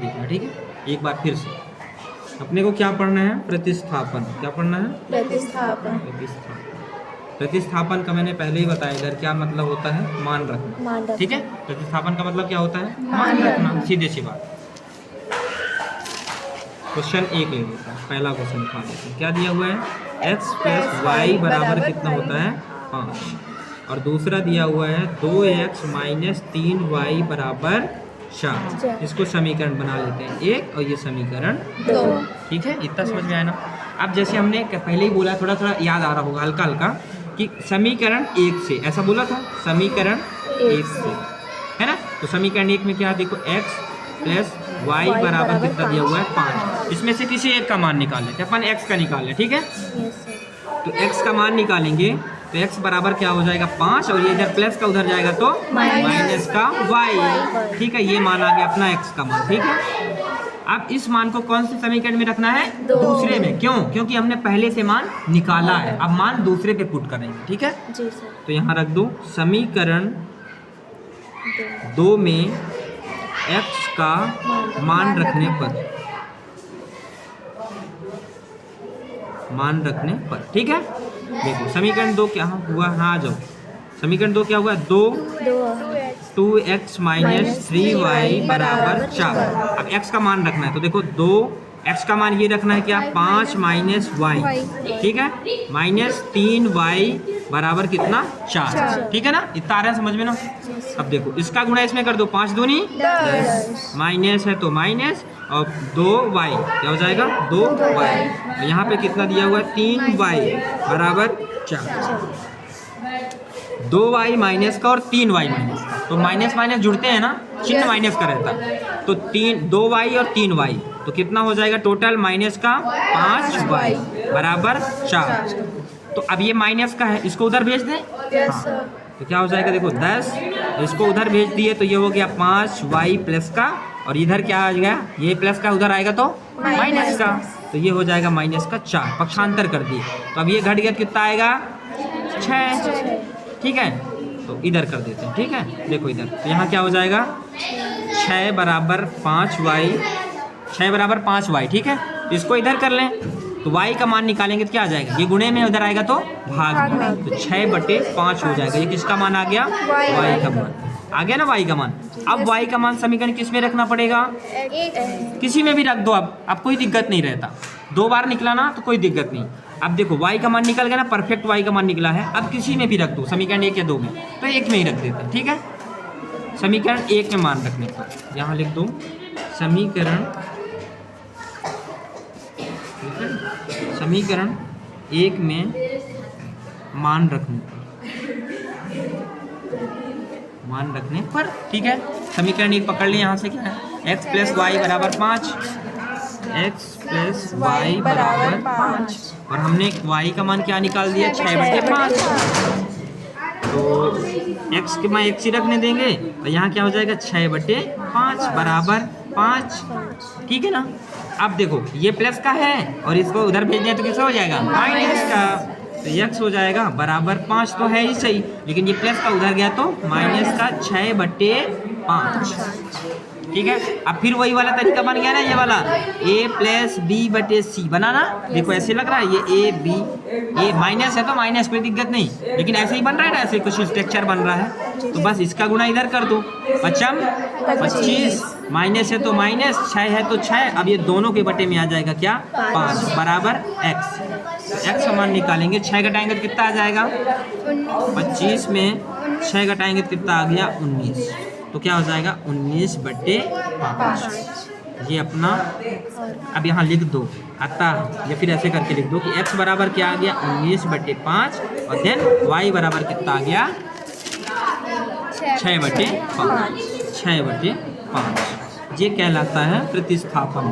दिया। ठीक है, एक बार फिर से अपने को क्या पढ़ना है? प्रतिस्थापन। क्या पढ़ना है? प्रतिस्थापन। प्रतिस्थापन का मैंने पहले ही बताया इधर क्या मतलब होता है, मान रखना। ठीक है, प्रतिस्थापन का मतलब क्या होता है? मान रखना, सीधे सी बात। क्वेश्चन 1 ले लेते हैं, पहला क्वेश्चन उठा लेते हैं। क्या दिया हुआ है? x + y बराबर कितना होता है? 5। और दूसरा दिया हुआ है 2x - 3y बराबर 4। इसको समीकरण बना लेते हैं 1 और ये समीकरण 2। ठीक है, इतना समझ में आया ना? अब जैसे हमने पहले ही बोला, थोड़ा थोड़ा याद आ रहा होगा हल्का हल्का, कि समीकरण 1 से, ऐसा बोला था, समीकरण 1 से, है ना? तो समीकरण 1 में क्या देखो, x + y बराबर कितना दिया हुआ है? 5। इसमें से किसी एक का मान निकाल लेते हैं अपन, x का निकाल लें। ठीक है, तो x का मान निकालेंगे तो x बराबर क्या हो जाएगा? 5, और ये इधर प्लस का उधर जाएगा तो माइनस का y। ठीक है, ये मान आ गया अपना x का मान। ठीक है, अब इस मान को कौन से समीकरण में रखना है? दूसरे में। क्यों? क्योंकि हमने पहले से मान निकाला है, अब मान दूसरे पे पुट करेंगे। ठीक है जी सर। तो यहाँ रख दो, समीकरण 2 में x का मान रखने पर, ठीक है। देखो समीकरण 2 क्या हुआ? हाँ, आ जाओ। समीकरण 2 क्या हुआ? 2x - 3y बराबर 4। अब x का मान रखना है, तो देखो 2x का मान ये रखना है क्या? 5 - y। ठीक है, -3y बराबर कितना? 4। ठीक है ना? इतना आ रहा है समझ में ना? अब देखो इसका गुणा इसमें कर दो, 5 दूनी 10, माइनस है तो माइनस, और 2y क्या हो जाएगा? 2y। यहाँ पे कितना दिया हुआ है? 3y बराबर 4। 2y माइनस का और 3y माइनस का, तो माइनस माइनस जुड़ते हैं ना, चिन्ह माइनस का रहता है, तो 2y और 3y, तो कितना हो जाएगा टोटल? माइनस का 5y बराबर 4। तो अब ये माइनस का है, इसको उधर भेज दें। हाँ, तो क्या हो जाएगा? देखो 10, इसको उधर भेज दिए तो ये हो गया 5y प्लस का, और इधर क्या आ गया? ये प्लस का उधर आएगा तो माइनस का, तो ये हो जाएगा माइनस का 4। पक्षांतर कर दिए, तो अब ये घट गया, कितना आएगा? 6। ठीक है, तो इधर कर देते हैं। ठीक है, देखो इधर, तो यहाँ क्या हो जाएगा? 6 बराबर 5y, 6 बराबर 5y। ठीक है, इसको इधर कर लें, तो y का मान निकालेंगे तो क्या आ जाएगा? ये गुणे में उधर आएगा तो भाग में, तो 6/5 हो जाएगा। ये किसका मान आ गया? y का मान आ गया ना, y का मान। अब y का मान समीकरण किस में रखना पड़ेगा? किसी में भी रख दो, अब कोई दिक्कत नहीं रहता। 2 बार निकला ना तो कोई दिक्कत नहीं। अब देखो y का मान निकल गया ना, परफेक्ट y का मान निकला है। अब किसी में भी रख दो, समीकरण 1 या 2 में, तो 1 में ही रख देते हैं। ठीक है, समीकरण 1 में मान रखने पर यहाँ लिख दो, समीकरण 1 में मान रखने पर, ठीक है। समीकरण 1 पकड़ लिया, यहाँ से क्या है? x + y बराबर 5, x + y बराबर 5, और हमने y का मान क्या निकाल दिया? 6/5। तो x के मान x ही रखने देंगे, और यहाँ क्या हो जाएगा? 6/5 बराबर 5। ठीक है ना? अब देखो ये प्लस का है, और इसको उधर भेज दें तो किसका हो जाएगा? माइनस का, तो x हो जाएगा बराबर 5, तो है ही सही, लेकिन ये प्लस का उधर गया तो माइनस का 6/5। ठीक है, अब फिर वही वाला तरीका बन गया ना, ये वाला a + b/c बना ना। देखो ऐसे लग रहा है, ये a माइनस है तो माइनस, कोई दिक्कत नहीं, लेकिन ऐसे ही बन रहा है ना, ऐसे कुछ स्ट्रक्चर बन रहा है, तो बस इसका गुणा इधर कर दो। 25, माइनस है तो माइनस, 6 है तो 6, अब ये दोनों के बटे में आ जाएगा क्या? 5 बराबर x। x का मान निकालेंगे, 6 घटाएंगे तो कितना आ जाएगा? 25 में 6 घटाएंगे तो कितना आ गया? 19। तो क्या हो जाएगा? 19/5। ये अपना, अब यहाँ लिख दो, अतः या फिर ऐसे करके लिख दो कि x बराबर क्या आ गया? 19/5, और देन y बराबर कितना आ गया? 6/5। 6/5 ये कहलाता है प्रतिस्थापन।